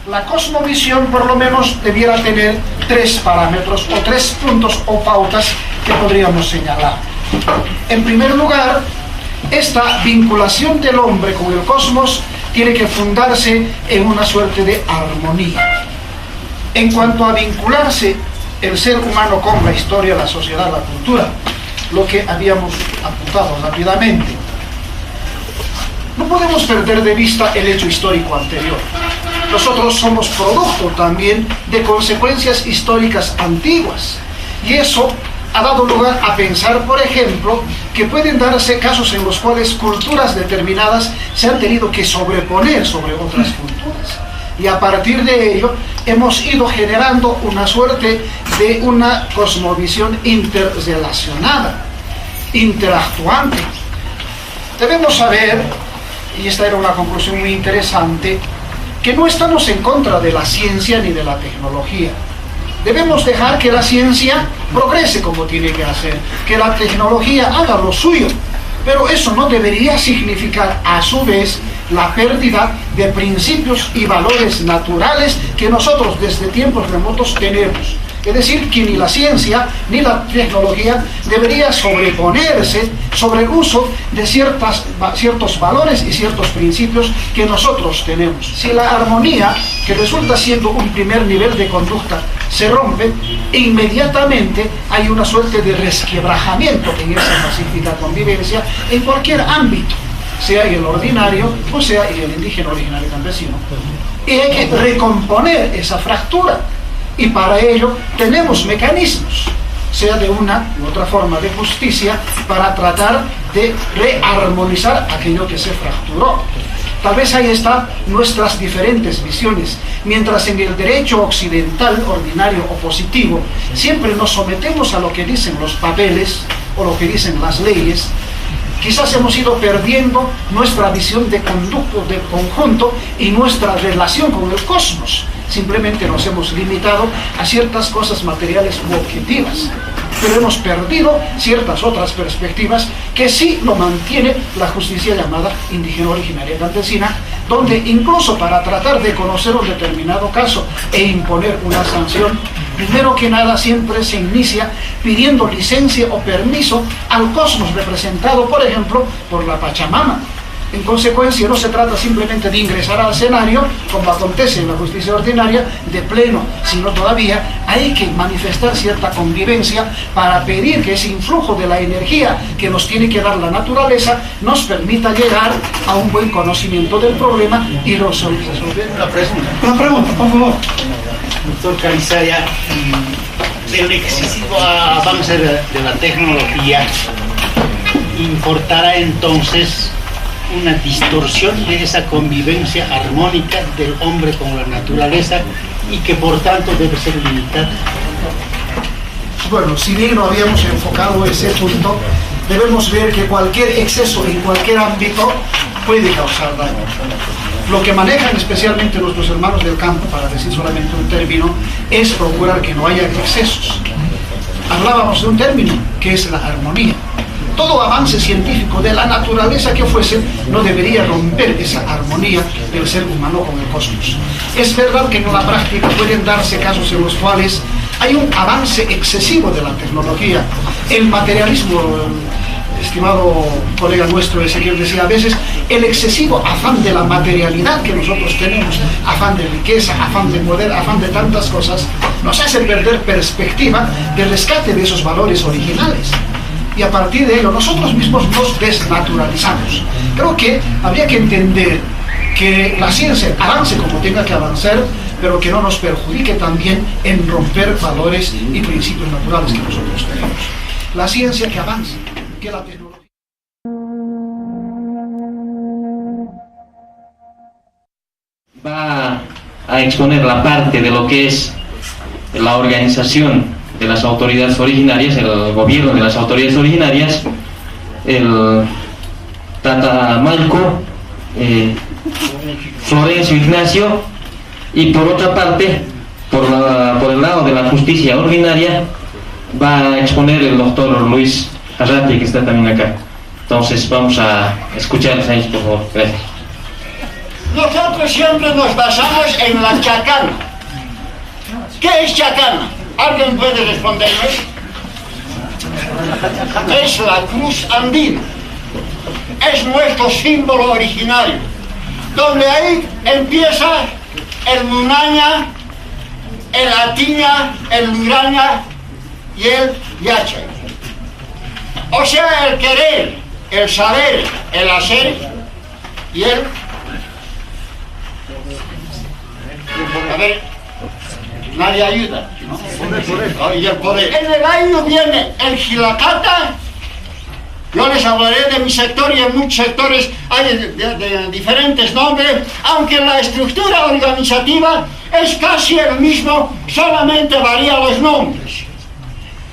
La cosmovisión por lo menos debiera tener 3 parámetros o 3 puntos o pautas que podríamos señalar. En primer lugar, esta vinculación del hombre con el cosmos tiene que fundarse en una suerte de armonía. En cuanto a vincularse el ser humano con la historia, la sociedad, la cultura, lo que habíamos apuntado rápidamente, no podemos perder de vista el hecho histórico anterior. Nosotros somos producto también de consecuencias históricas antiguas, y eso ha dado lugar a pensar, por ejemplo, que pueden darse casos en los cuales culturas determinadas se han tenido que sobreponer sobre otras culturas, y a partir de ello hemos ido generando una suerte de una cosmovisión interrelacionada, interactuante. Debemos saber, y esta era una conclusión muy interesante, que no estamos en contra de la ciencia ni de la tecnología. Debemos dejar que la ciencia progrese como tiene que hacer, que la tecnología haga lo suyo, pero eso no debería significar a su vez la pérdida de principios y valores naturales que nosotros desde tiempos remotos tenemos. Es decir, que ni la ciencia ni la tecnología debería sobreponerse sobre el uso de ciertos valores y ciertos principios que nosotros tenemos. Si la armonía, que resulta siendo un primer nivel de conducta, se rompe, inmediatamente hay una suerte de resquebrajamiento en esa pacífica convivencia en cualquier ámbito, sea en el ordinario o sea en el indígena originario campesino. Y hay que recomponer esa fractura. Y para ello tenemos mecanismos, sea de una u otra forma de justicia, para tratar de rearmonizar aquello que se fracturó. Tal vez ahí están nuestras diferentes visiones. Mientras en el derecho occidental, ordinario o positivo, siempre nos sometemos a lo que dicen los papeles o lo que dicen las leyes, quizás hemos ido perdiendo nuestra visión de conjunto y nuestra relación con el cosmos. Simplemente nos hemos limitado a ciertas cosas materiales u objetivas, pero hemos perdido ciertas otras perspectivas que sí lo mantiene la justicia llamada indígena originaria campesina, donde incluso para tratar de conocer un determinado caso e imponer una sanción, primero que nada siempre se inicia pidiendo licencia o permiso al cosmos representado, por ejemplo, por la Pachamama. En consecuencia, no se trata simplemente de ingresar al escenario, como acontece en la justicia ordinaria, de pleno, sino todavía hay que manifestar cierta convivencia para pedir que ese influjo de la energía que nos tiene que dar la naturaleza nos permita llegar a un buen conocimiento del problema y resolver. Una pregunta, por favor. Doctor Calizaya, el excesivo avance de la tecnología importará entonces una distorsión de esa convivencia armónica del hombre con la naturaleza y que por tanto debe ser limitada. Bueno, si bien no habíamos enfocado ese punto, debemos ver que cualquier exceso en cualquier ámbito puede causar daño. Lo que manejan especialmente nuestros hermanos del campo, para decir solamente un término, es procurar que no haya excesos. Hablábamos de un término que es la armonía. Todo avance científico de la naturaleza que fuese no debería romper esa armonía del ser humano con el cosmos. Es verdad que en la práctica pueden darse casos en los cuales hay un avance excesivo de la tecnología. El materialismo, estimado colega nuestro Ezequiel decía a veces, el excesivo afán de la materialidad que nosotros tenemos, afán de riqueza, afán de poder, afán de tantas cosas, nos hace perder perspectiva del rescate de esos valores originales. Y a partir de ello nosotros mismos nos desnaturalizamos. Creo que habría que entender que la ciencia avance como tenga que avanzar, pero que no nos perjudique también en romper valores y principios naturales que nosotros tenemos. La ciencia que avance, que la tecnología. Va a exponer la parte de lo que es la organización de las autoridades originarias, el gobierno de las autoridades originarias, el Tatamalco, Florencio Ignacio, y por otra parte, por el lado de la justicia ordinaria, va a exponer el doctor Luis Arrati, que está también acá. Entonces vamos a escucharles a ellos, por favor. Gracias. Nosotros siempre nos basamos en la chacana. ¿Qué es chacana? ¿Alguien puede responderme? Es la cruz andina. Es nuestro símbolo originario. Donde ahí empieza el munaña, el atiña, el miraña y el yacha. O sea, el querer, el saber, el hacer y el... A ver, nadie ayuda, ¿no? Y el poder. En el año viene el Gilacata. Yo les hablaré de mi sector y en muchos sectores hay de diferentes nombres, aunque la estructura organizativa es casi el mismo, solamente varía los nombres.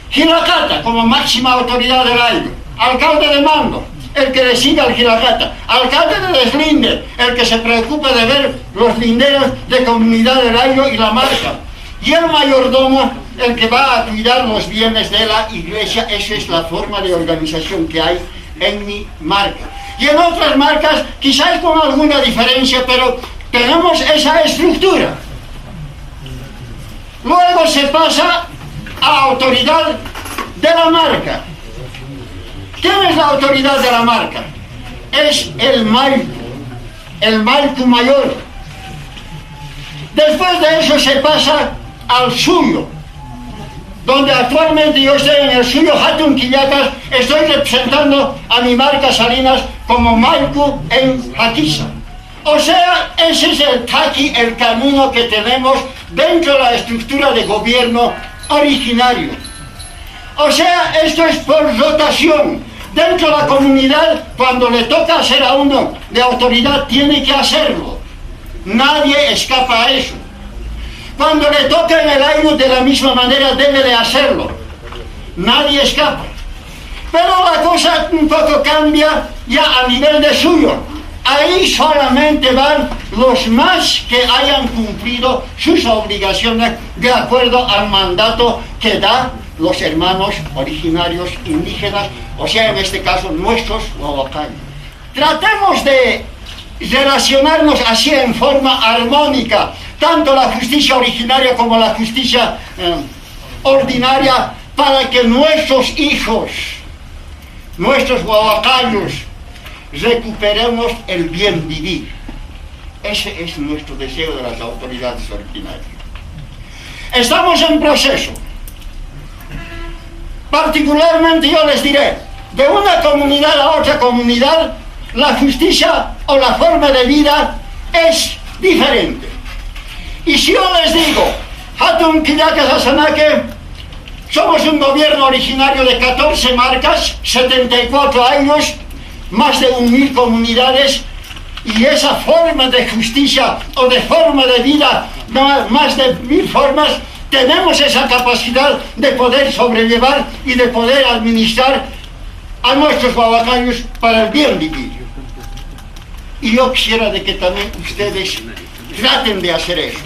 Gilacata como máxima autoridad del año, alcalde de mando, el que le sigue al Gilacata, alcalde de deslinde, el que se preocupa de ver los linderos de comunidad del año y la marca, y el mayordomo, el que va a cuidar los bienes de la iglesia. Esa es la forma de organización que hay en mi marca. Y en otras marcas, quizás con alguna diferencia, pero tenemos esa estructura. Luego se pasa a autoridad de la marca. ¿Quién es la autoridad de la marca? Es el Malcu mayor. Después de eso se pasa al suyo, donde actualmente yo estoy en el suyo Hatun Quillacas, estoy representando a mi marca Salinas como Malcu en Jaquiza. O sea, ese es el taqui, el camino que tenemos dentro de la estructura de gobierno originario. O sea, esto es por rotación. Dentro de la comunidad, cuando le toca hacer a uno de autoridad, tiene que hacerlo. Nadie escapa a eso. Cuando le toca en el año, de la misma manera debe de hacerlo. Nadie escapa. Pero la cosa un poco cambia ya a nivel de suyo. Ahí solamente van los más que hayan cumplido sus obligaciones de acuerdo al mandato que da los hermanos originarios indígenas, o sea, en este caso, nuestros huahuacaños. Tratemos de relacionarnos así en forma armónica, tanto la justicia originaria como la justicia ordinaria, para que nuestros hijos, nuestros huahuacaños, recuperemos el bien vivir. Ese es nuestro deseo de las autoridades originarias. Estamos en proceso. Particularmente yo les diré, de una comunidad a otra comunidad, la justicia o la forma de vida es diferente. Y si yo les digo, Hatun Quillacas Asanaque, somos un gobierno originario de 14 marcas, 74 años, más de 1000 comunidades, y esa forma de justicia o de forma de vida, más de 1000 formas, tenemos esa capacidad de poder sobrellevar y de poder administrar a nuestros huahuacaños para el bien vivir. Y yo quisiera de que también ustedes traten de hacer eso.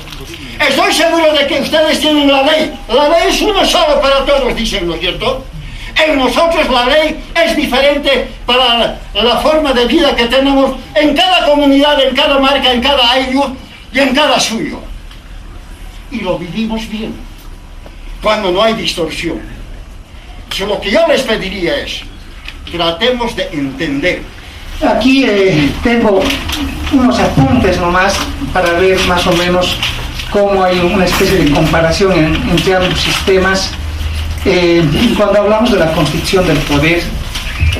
Estoy seguro de que ustedes tienen la ley. La ley es uno solo para todos, dicen, ¿no es cierto? En nosotros la ley es diferente para la forma de vida que tenemos en cada comunidad, en cada marca, en cada ayllu y en cada suyo. Y lo vivimos bien, cuando no hay distorsión. Lo que yo les pediría es, tratemos de entender. Aquí tengo unos apuntes nomás para ver más o menos cómo hay una especie de comparación entre ambos sistemas. Cuando hablamos de la constitución del poder,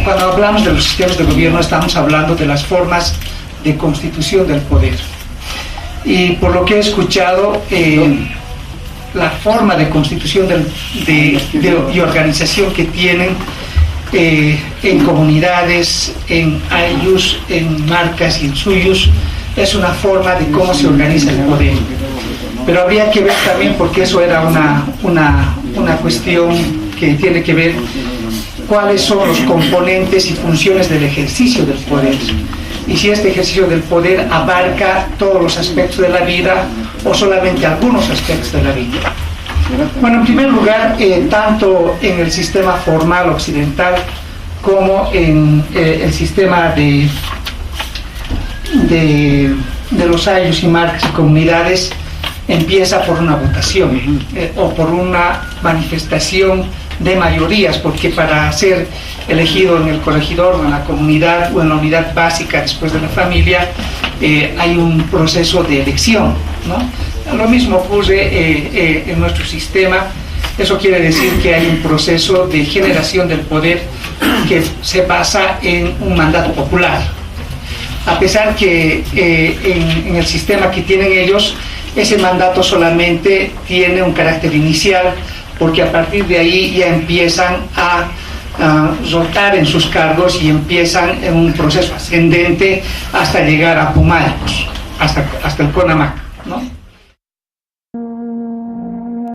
cuando hablamos de los sistemas de gobierno, estamos hablando de las formas de constitución del poder. Y por lo que he escuchado, la forma de constitución y organización que tienen en comunidades, en ayllus, en marcas y en suyos, es una forma de cómo se organiza el poder. Pero habría que ver también, porque eso era una cuestión que tiene que ver cuáles son los componentes y funciones del ejercicio del poder. Y si este ejercicio del poder abarca todos los aspectos de la vida o solamente algunos aspectos de la vida. Bueno, en primer lugar, tanto en el sistema formal occidental como en el sistema de de los ayllus y marcas y comunidades empieza por una votación o por una manifestación de mayorías, porque para ser elegido en el corregidor o en la comunidad o en la unidad básica después de la familia hay un proceso de elección, ¿no? Lo mismo ocurre en nuestro sistema. Eso quiere decir que hay un proceso de generación del poder que se basa en un mandato popular. A pesar que en el sistema que tienen ellos, ese mandato solamente tiene un carácter inicial, porque a partir de ahí ya empiezan a rotar en sus cargos y empiezan en un proceso ascendente hasta llegar a Pumaycos, hasta el CONAMAC.